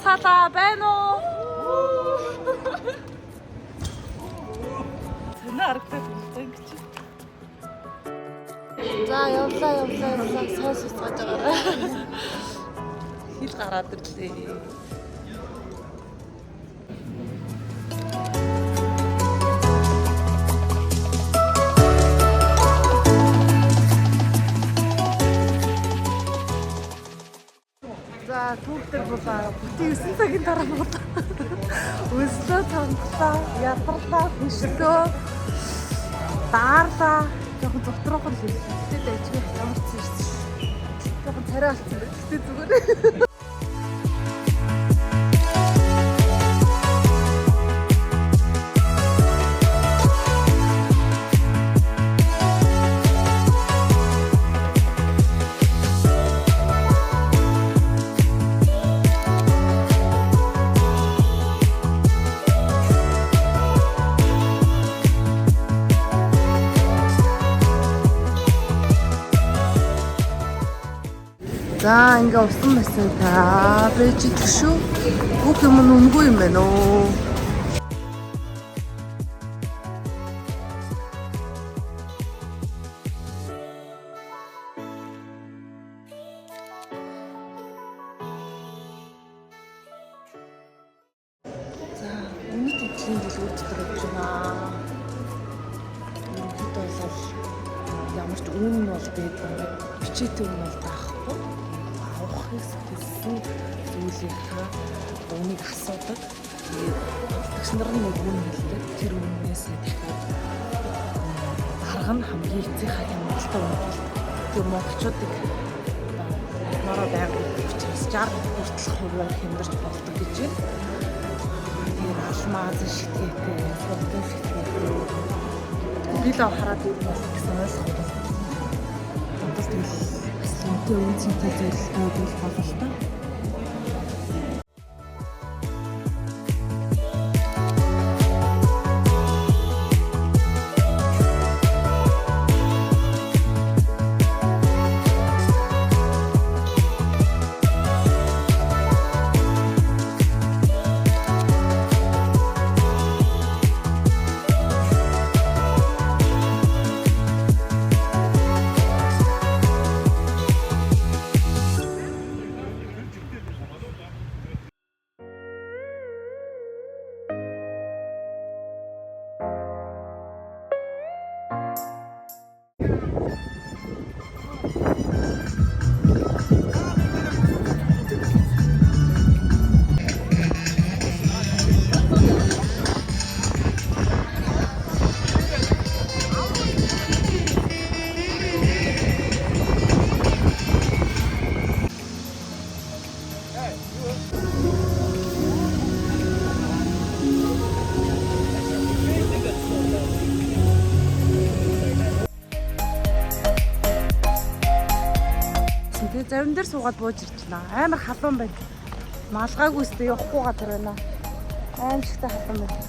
Ууцгаалаа байна уу? Тэнэ аргатай ингэж. За явлаа сойс уцгааж байгаарай. Хил гараад ирлээ. За түүхтэр болоо бүтэн 9 цагийн дараа болоо. Өслөө цанглаа, ядарлаа, хөшлөө, даарлаа. Жохон зотроохон л хэлсэн. Тэгтээ дэжгүй ямарчсан шүү дээ. Жохон царай болсон байх. Тэгтээ зүгээр. За ингээ усан байсан та байж идэх шүү. Бүх юм үнгүй юм байна оо. За өнөөдөр эцгийн дэлгүүр дотор явж байна. Хэд болов ямар ч үн нь бол байдаг. Бичээтэй үн бол даахгүй. Хэлсэн зүйлийнхаа үнийг асуудаг. Тэгээд тэгш нар нэг үн хэлдэг. Тэр үннээс дахиад дарга нь хамгийн эцсийн хямралтай үн хэлдэг. Тэр монголчуудыг мараа байгаад учраас 60 хүртэл хувиар хямдарч болдог гэж байна. Тэгээд алмаз шитгээтэй, фото шитгээтэй. Би л хараад ирсэн гэсэн ойлгох. Тэндээс тэгэл үнтэй үнцэнтэй зэрлэгтэй бол бололтой. Зарим дээр суугаад бууж ирж байна. Амар халуун байна. Малгаагүйстэй явахгүй газар байна. Аимшигтай халуун байна.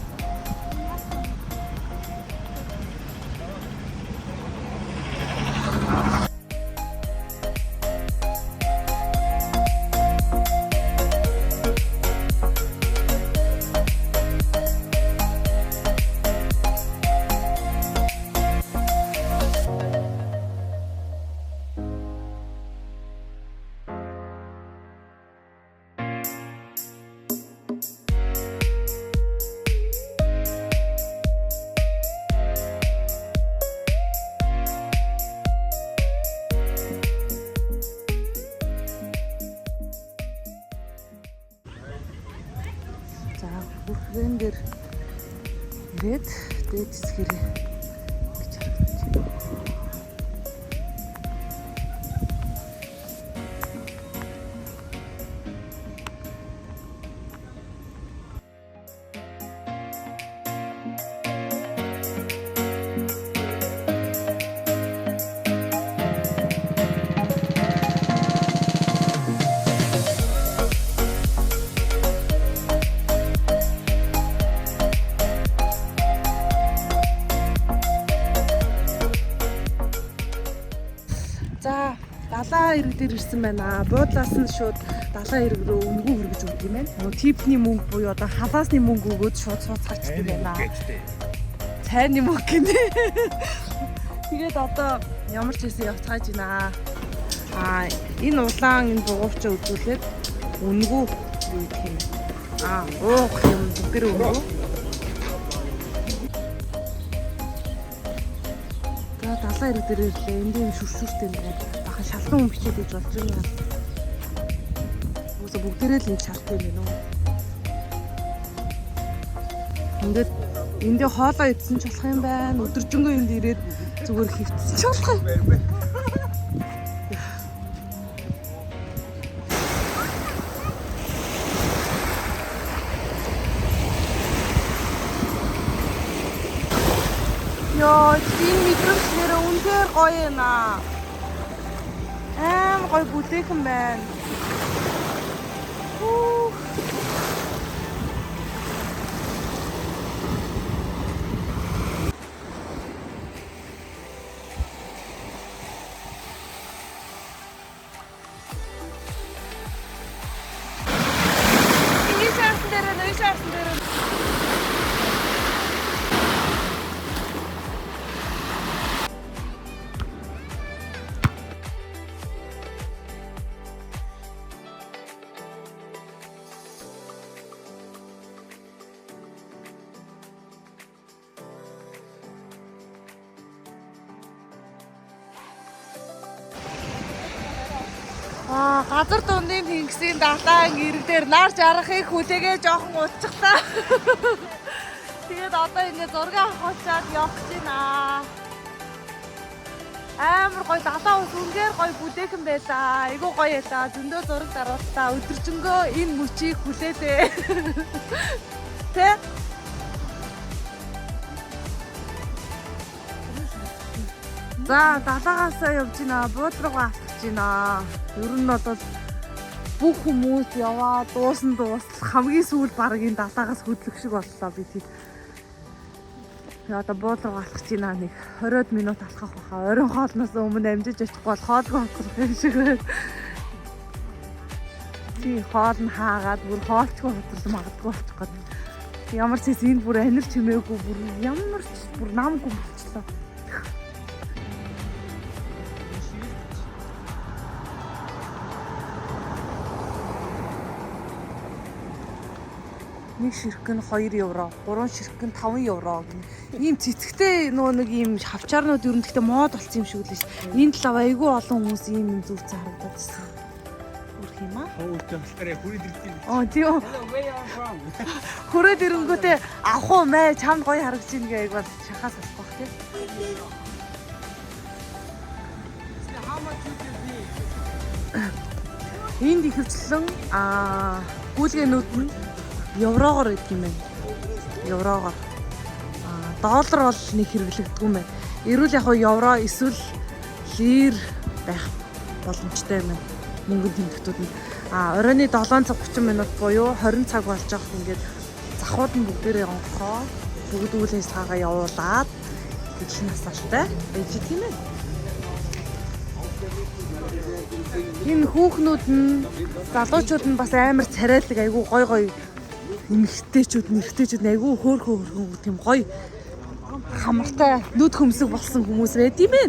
Бүрхэн дээр ирээд дээд хэсгэрээ гэж харагдаж байна. Далаа ирэг дээр ирсэн байна. Буудлаас нь шууд далайн эрэг рүү өнгөө хөргөж өгдөг юм байна. Нөгөө типний мөнгө буюу одоо халаасны мөнгө өгөөд шууд царчдаг байна. Цайны мөнгө гинэ. Тэгээд одоо ямар ч хэсэг явцгааж байна. Энэ улаан энэ бугуурчаа үзүүлээд өнгөө юу гэх юм. Уух юм бүгд өнгөө. Тэгээд далайн эрэг дээр ирлээ. Энд юм шүршүртэй нэг бахан шалган хүн бичээд иж болж байгаа юм. Бүгдээрээ л энэ шалтгаан юм байна уу. Ингээд эндээ хоолоо идсэн ч болох юм байна. Өдөржингөө энд ирээд зүгээр хөвцсөн ч болох юм. Ёо, энэ мэдрэмжлэр үнээр гоё юм аа. Гоё бүтэхэн байна. Газар дундын тэнгисийн далайн эрэг дээр нар жаргахыг хүлээгээ жоохон уцчихлаа. Тэгээд одоо ингээд зураг авахчаад явах гэж байна. Амар гоё далайн ус үнээр гоё бүтэхэн байлаа. Айгуу гоё ялаа. Зөндөө зураг даруултаа өдөржингөө энэ мөчийг хүлээдээ. Тэ? За далаагаасаа явж байна. Буудруугаа авчих байна. Ер нь бол бүх хүмүүс яваа дуусан хамгийн сүүл баг энэ далаагаас хөдлөх шиг боллоо би тийм. Одоо буудлага алхаж байна нэг 20 минут алхах байхаа. Оройн хоолноос өмнө амжиж очихгүй бол хоолгүй хоцрох юм шиг байна. Тий хоол нь хаагаад бүр хоолчгүй хоцрол магадгүй болчих гээд. Ямар ч зүйл энэ бүр анир чимээгүй бүр ямар ч бүр намгүй болчихлоо. Нэг ширхэг нь 2 евро, 3 ширхэг нь 5 евро гэх ийм цэцэгтэй нэг ийм хавчаарнууд ер нь гэхдээ мод болсон юм шиг л шүү. Энэ талаа айгүй олон хүмүүс ийм зүрцэн харагдаад байна. Үрх юм аа. Тийм. Хүрээд ирэнгүүтээ авах уу мэ чамд гоё харагдаж ийн гээ айгүй шахаас болох бах тийм. Энд ихэвчлэн гүйлгээнүүд нь еврогоор гэдэг юм байна. Еврогоор. Доллар бол нэг хэрэглэгддэг юм байна. Эрүүл яг евро эсвэл лир байх боломжтой юм байна. Мөнгөнд тэмдэгтүүд нь. Оройны 7:30 минут буюу 20 цаг болж байгаа хэрэг ингээд захууд нь бүгдээрээ онгохоо бүгд үйл ажиллагаагаа явуулаад ижил насаартай байж тийм ээ. Энэ хүүхнүүд нь залуучууд нь бас амар царайлаг айгүй гой эмэгтэйчүүд нэрхтэйчүүд айгүй хөөрхөн тийм гоё хамартай нүд хөмсөг болсон хүмүүс байд юм бэ.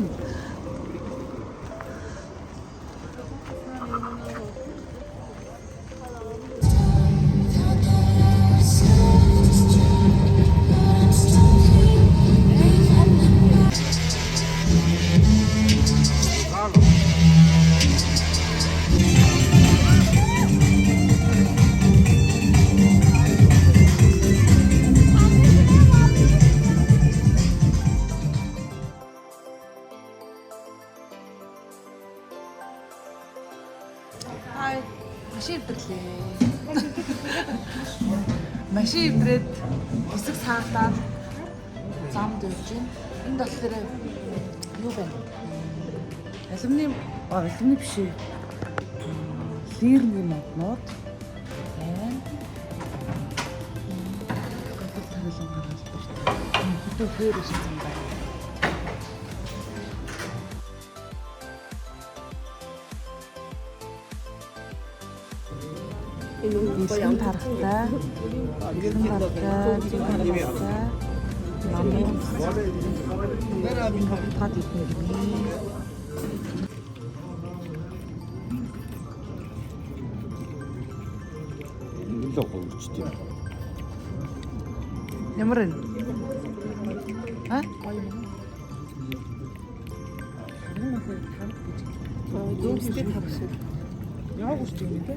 Машин ивдрээд хэсэг цаатаад замд явж байна. Энд болохоор юу байна? Алюминий биш ээ. Лирний моднууд байна. Гол тавилан гараад байна. Хөдөө хөөрөж байгаа юм байна. бэлэн тархтай. Бэлэн тархтай. Намын тад идэх юм. Илүү гоочтой. Ямар вэ? Дүүстэй тавшил. Яа гэж юм бэ?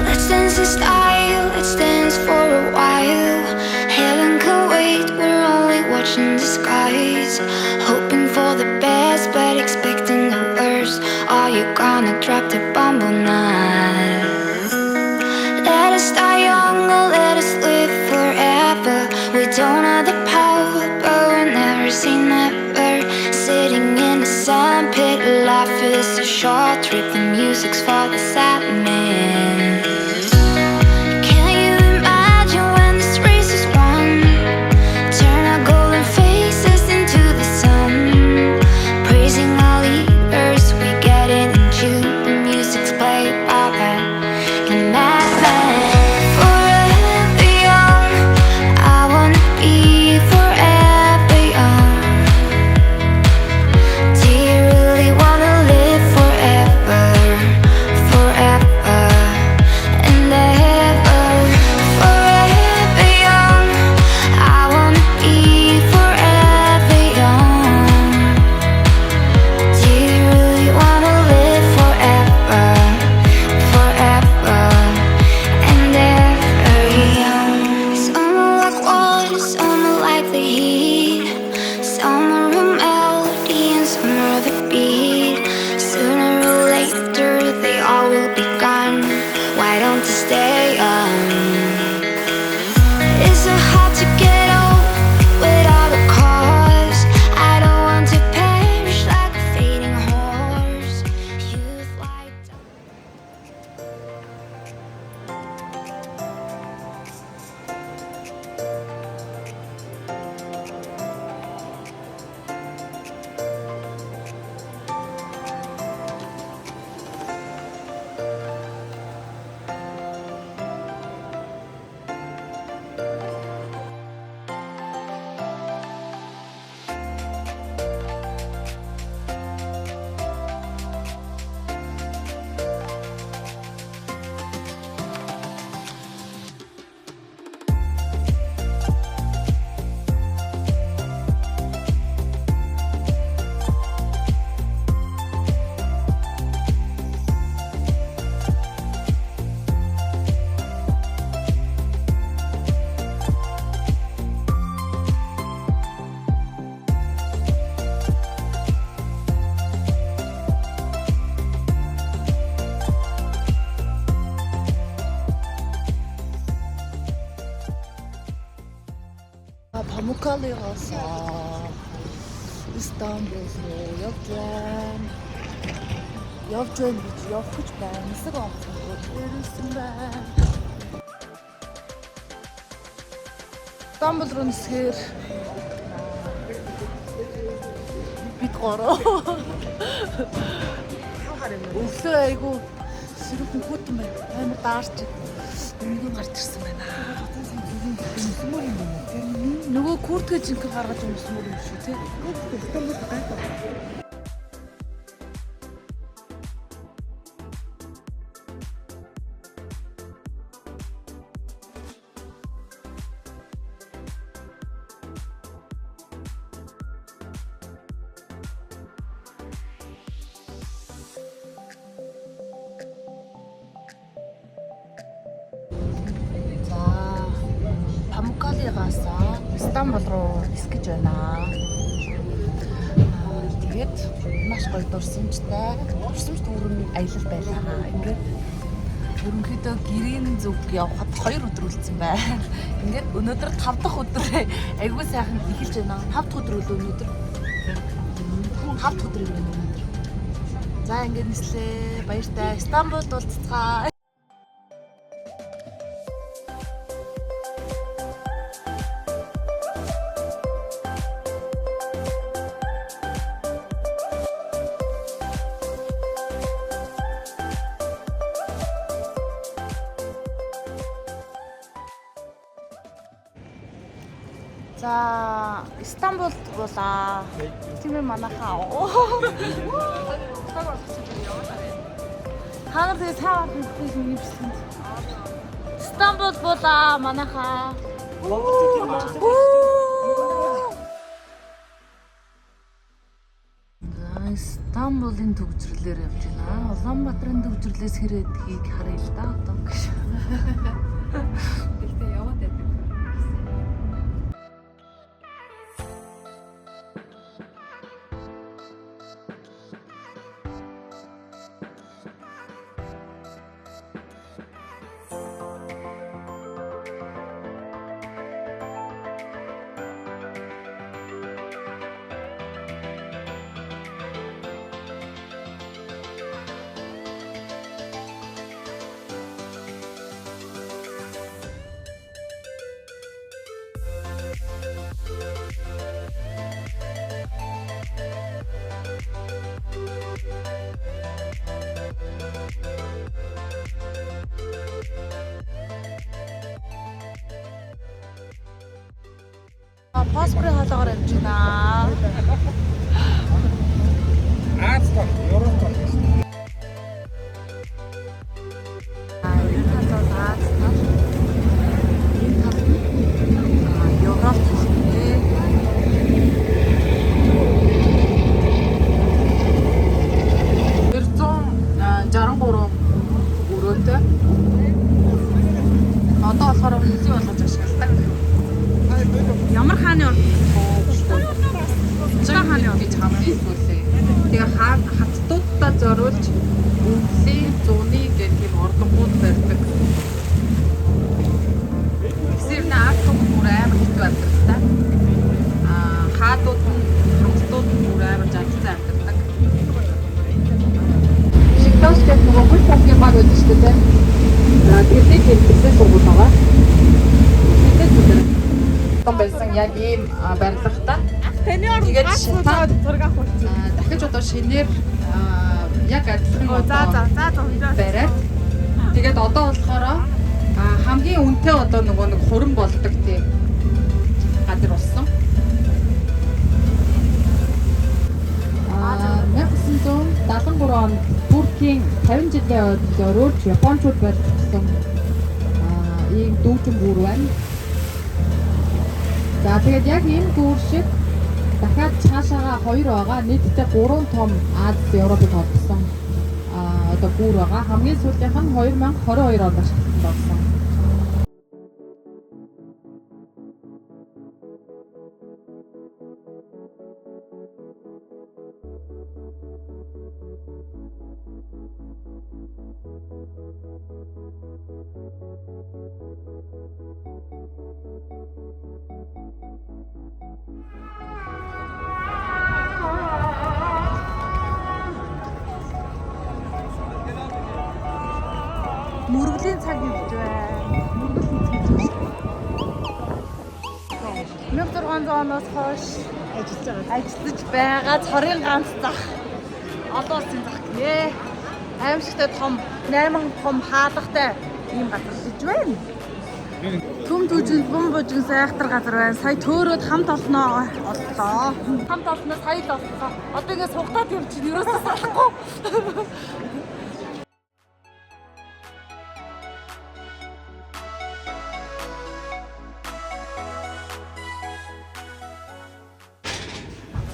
Let's dance in style, let's dance for a while. Heaven can wait, we're only watching the skies. Hoping for the best, but expecting the worst. Are you gonna drop the bomb or not? Let us die young or let us live forever. We don't have the power, but we'll never say never. Sitting in the sandpit, life is a short trip. The music's for the sadness. Can you imagine when this race is won? Turn our golden faces into the sun. Praising our leaders, we get it in June. The music's played by band and madman. Forever young, I wanna be forever young. Do you really wanna live forever, forever and ever? Forever young, I wanna be forever young. Do you really wanna live forever, forever and ever young? Summer like water, summer like the heat. Summer a melody and summer the beat. Sooner or later they all will be gone. Why don't you stay young? Is it hard to get old without a cause? I don't want to perish like a fading horse. Youth like Памуккалыгаас Истанбул руу явж байна. Явж байна гэж явах гэж байна. Нисэг онцгой төрүүлсэн байна. Истанбул руу нисгээр бид гороо. Өглөө айгу сэрүүхэн хүүтэн байна. Амар даарч. Нэг гарч ирсэн байна. Нөгөө куртгээ жинхэнэ гаргаж өмсмөр юм шүү тий. Стамбул гайхав. Памуккалигаас Стамбул руу нисгэж байна. Тэгээд маш гоё дурсамжтай өргөн аялал байлаа. Ингээд ерөнхийдөө гэрийн зүг явхад 2 өдөр үлдсэн байна. Ингээд өнөөдөр 5 дахь өдөр айгүй сайхан эхэлж байна. 5 дахь өдөр үл өнөөдөр. 5 дахь өдөр юм байна өнөөдөр. За ингээд нислээ. Баяртай. Стамбулд уулзцгаа. За Стамбулд болаа. Тийм ээ манайхаа. Ханар тэгээ цаагаад хэлэх юм бичсэн. Стамбул болаа манайхаа. За Стамбулын төвчрлээр явж байна. Улаанбаатарын төвчрлээс хэрэдгийг харъя л да одоо гэж. Гэхдээ яваад байдаг. Паспортын хаалгаар явж байна. Аазтай Европ гэсэн. өрөөндөө одоо болохоор хүнсий болгож ашигладаг. Ямар хааны орд? Жага хааны орд гэж хамгийн зүйлээ. Тэгээ хаттуудаа зориулж үндэсний зууны гэх юм ордонгууд барьдаг. Сэрнэ автог бүр амар хэцүү амьдардаг. Хаадууд нь хаттууд бүр амар жанцсан амьдардаг. Шигтоос гэх нөгөө гол тасгийн баг байдаг шүү дээ. Тэгээд хэлбэртэй сургууль байгаа. Том байсан яг ийм барилгатай. Таны орнд шатаад зураг авах үү? Дахиж одоо шинээр яг адилхан бариад. Тэгээд одоо болохоор хамгийн үнэтэй одоо нөгөө нэг хуран болдог тийм газар болсон. 1973 онд Туркийн 50 жилийн ойролцоогоор Япончууд барьсан ийм дүүжин гүр байна. За тэгээд яг энэ гүр шиг дахиад цаашаага 2 байгаа. Нийтдээ 3 том Аз Европыг холбосон одоо гүр байгаа. Хамгийн сүүлийнх нь 2022 онд ашигласан болсон. Мөргөлийн цаг явж байна. Мөргөлийн цаг. 1600 оноос хойш ажиллаж байгаа цорын ганц зах. Олон улсын зах гинэ. Аимшигтай том 8 том хаалгатай ийм газар гэж байна. Төм төжин бомбожин сайхтар газар байна. Сая төөрөөд хамт олноо оллоо. Хамт олноо сая л оллоо. Одоо ингэ сугатаад юм чинь ерөөсөө салахгүй.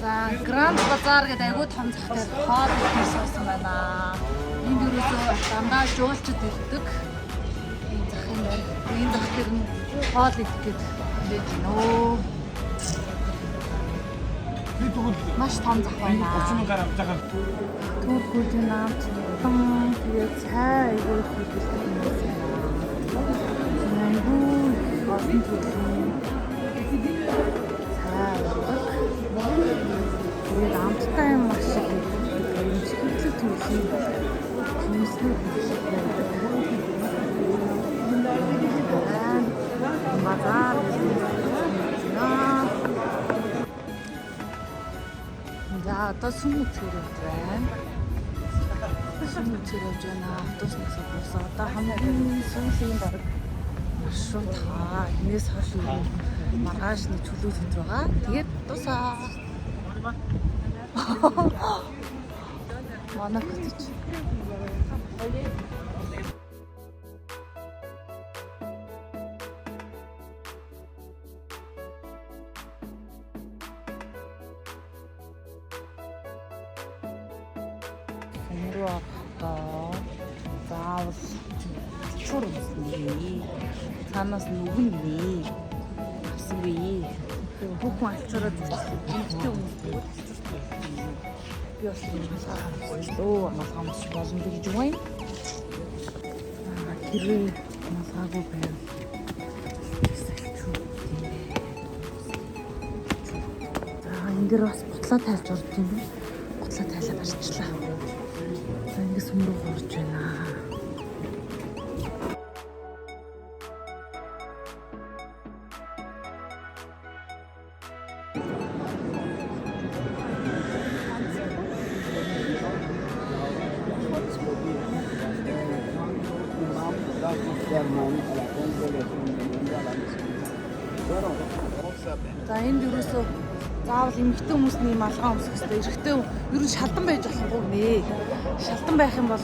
За Гранд Базар гэдэг айгүй том захтай хоол идэх суусан байна. Энд ерөөсөө дандаа жуулчд ирдэг. Энэ зах юм байна. Энэ зах дээр нь хоол идэх гээд байж нөө. Маш том зах байна. 30 гаруй авч байгаа. Туркуудын наамт том тэгээд цай айгүй хөдөлгөөн юм байна. Айгүй олон төрлийн цай тэгээд амттай юм маш их юм чиглэл төрлийн хүмүүсийн шиг байдаг. Базар за одоо сүмд төрөв байна. Сүмд төрөж байна. Автобуснаас босоо одоо хамгийн сүүлийн баг маршрут хаа энэс хойш маргаашны чөлөөлөж байгаа. Тэгээд тусаа манай хөтөч. Энэро одоо заавал чур үснэ. Танаас нүгэн нэ. Авсан бий. Бүхэн алчураад гинттэй хүмүүс би бас лөө амгалгамж боломж гэж байна. Хэрвээ амгалгаагүй байвал энэ дэр бас бутлаа тайлж орж юм байна. Бутлаа тайлаа барьчлаа. За ингээс өмнө орж байна. За энд ерөөсөө заавал эмэгтэй хүмүүсний юм алгаа өмсөх хэрэгтэй. Эрэгтэй ер нь шалдан байж болохгүй нэ. Шалдан байх юм бол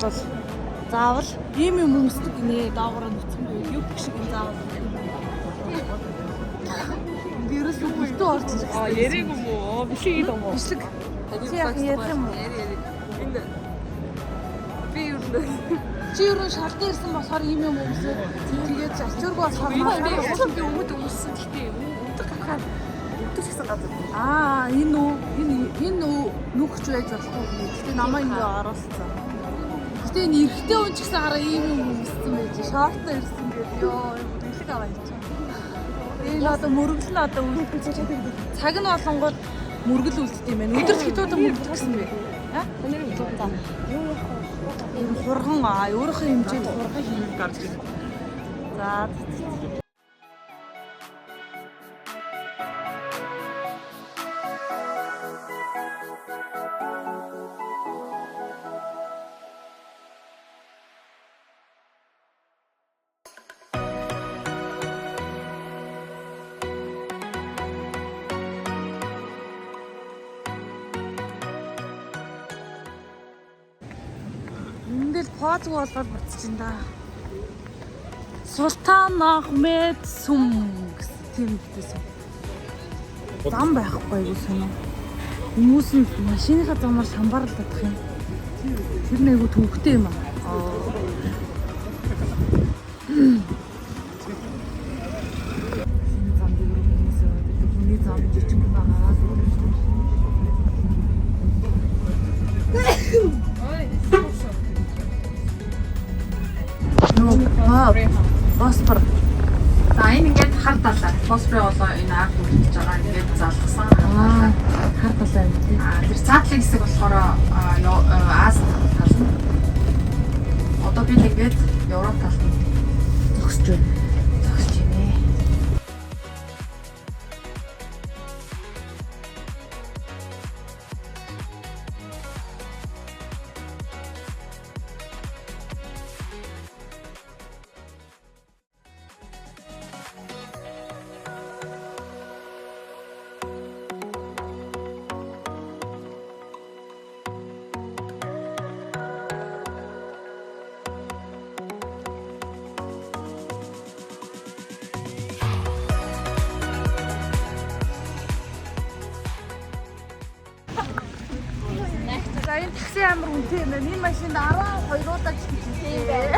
заавал ийм юм өмсдөг нэ. Доогоор нүцгэн бай. Юу гэх шиг заавал. Ерөөсөө бүлтөө орж ирсэн. Яриаг юм уу? Бишлэг юм уу? Бишлэг. Чи яг ярих юм уу? Энд би юу чи ер нь шалдан ирсэн болохоор ийм юм өмсөв. Тэгээд ачуургүй болохоор би өмд өмссөн гэхдээ өмдөг хахаар өмдөж гэсэн газар. Энэ нүхч байж болохгүй. Гэтэ намаа ингэ оруулсан. Гэтэ энэ эрэгтэй хүн ч гэсэн хараа ийм юм өмссөн байж. Шортоо ирсэн гэдэг ёо бэлэг аваа хийж. Энэ одоо мөргөл нь одоо цаг нь болонгод мөргөл үлддэг юм байна. Өдөр хитүүд мөргөл гэсэн бэ? Өнөр үү за. Энэ хурхан өөрийнхөө хэмжээнд хурхан хийх гарч ирсэн. За эндэл поз болгоод буцчихин да. Султан Ахмед сүм гэсэн тийм үгтэйсэн. Зам байхгүй юу сонио. Хүмүүс нь машиныхаа замаар шамбаарлах юм. Тэр нэг айгу төвхтэй юм аа. Зам дээр хүмүүс байдаг. Хүний зам жижиг байгаа. Босфор. За энэ ингээд хар талаар. Босфорын болоо энэ ард үлдэж байгаа ингээд залгасан. Хар талаар юм тий. Тэр цаатлын хэсэг болохоор Ази тал нь. Одоо би ингээд Европ талд зогсож байна. Зогсож байна. Такси амар үнэтэй юм байна. Энэ машинд 12 удаа ч гэж хэлээ.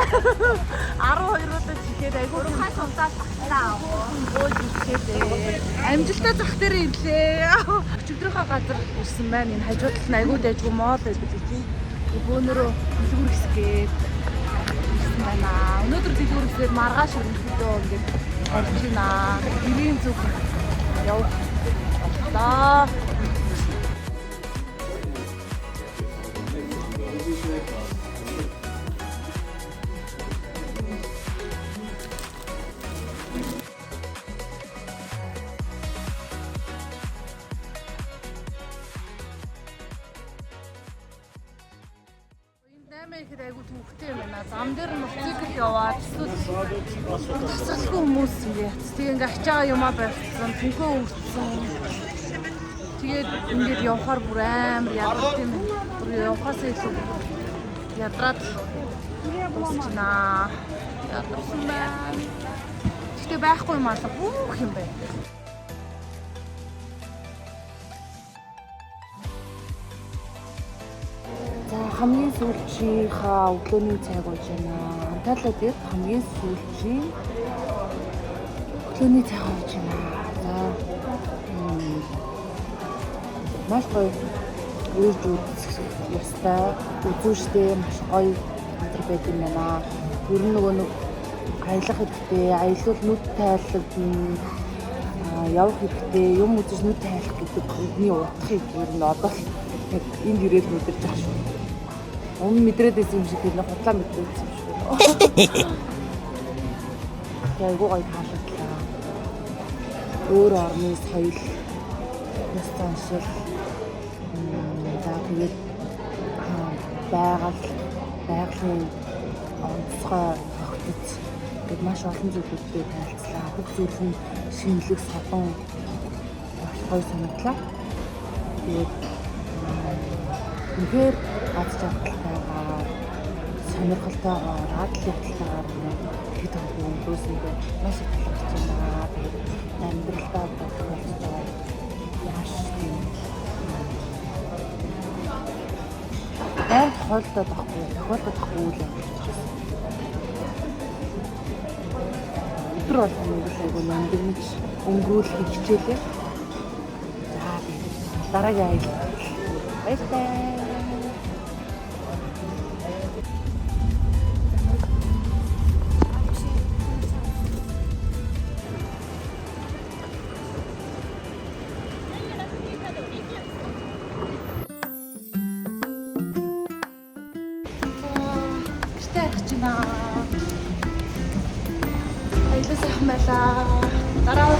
12 удаа ч ихэд айгүй хаас удаа багтаа. Өөд ичээд. Амжилтаа зах дээр ирлээ. Өчигдрийнхаа газар ирсэн байна. Энэ хажууд нь айгүй дайггүй моол байдаг тийм. Бөөнөрөө дэлгүүр хэсгээд ирсэн байна. Өнөөдөр дэлгүүр хэсгээд маргааш өрнөхдөө ингээд орж байна. Гэрийн зүг явах боллоо. Ихэд айгүй төвхтэй юм байна. Зам дээр нь мотоцикл яваад цэцэлгүй хүмүүс ингээд ингээ ачаага юмаа барьсан, төнхөө өрцсөн. Тэгээд ингээд явахаар бүр амар ядарч юм байна. Бүр явахаас илүү ядраад дуусна. Ядарсан байна. Гэхдээ байхгүй юм аа бүх юм байна. Хамгийн сүүлчийнхаа өглөөний цайг ууж байна. Анталиа дээр хамгийн сүүлчийн өглөөний цайг ууж байна. За маш гоё үрж үзэх ёстой. Үзүүштэй маш гоё өдөр байд юм байна. Ер нь нөгөө нэг аялах хэрэгтэй, аялал нүд тайлгдана. Явах хэрэгтэй, юм үзэж нүд тайлах гэдэг бидний утгыг ер нь одоо яг энд ирээд мэдэрч байгаа шүү. Өмнө мэдрээд байсан юм шиг тийм хутлаа мэдрээд байсан юм шиг. Айгуу гоё таалагдлаа. Өөр орны соёл, ёс заншил, за тэгээд байгалийн онцгой тогтц гэдэг маш олон зүйлүүдтэй танилцлаа. Бүх зүйл нь шинэлэг содон маш гоё санагдлаа. Тэгээд үнэхээр аз жаргалтайгаар сонирхолтойгоор адлагдтайгаар хэд хөө өнгөрөөсөндөө маш их талархаж байна. Тэгээд амьдралдаа бодохтой маш тийм тохиолдоод авахгүй үйл явдал. Өдөр болгон айгүй нандинж өнгөрүүлэх хичээлээ. За дараагийн аялал баярлалаа. Аялал сайхан байлаа. Дараа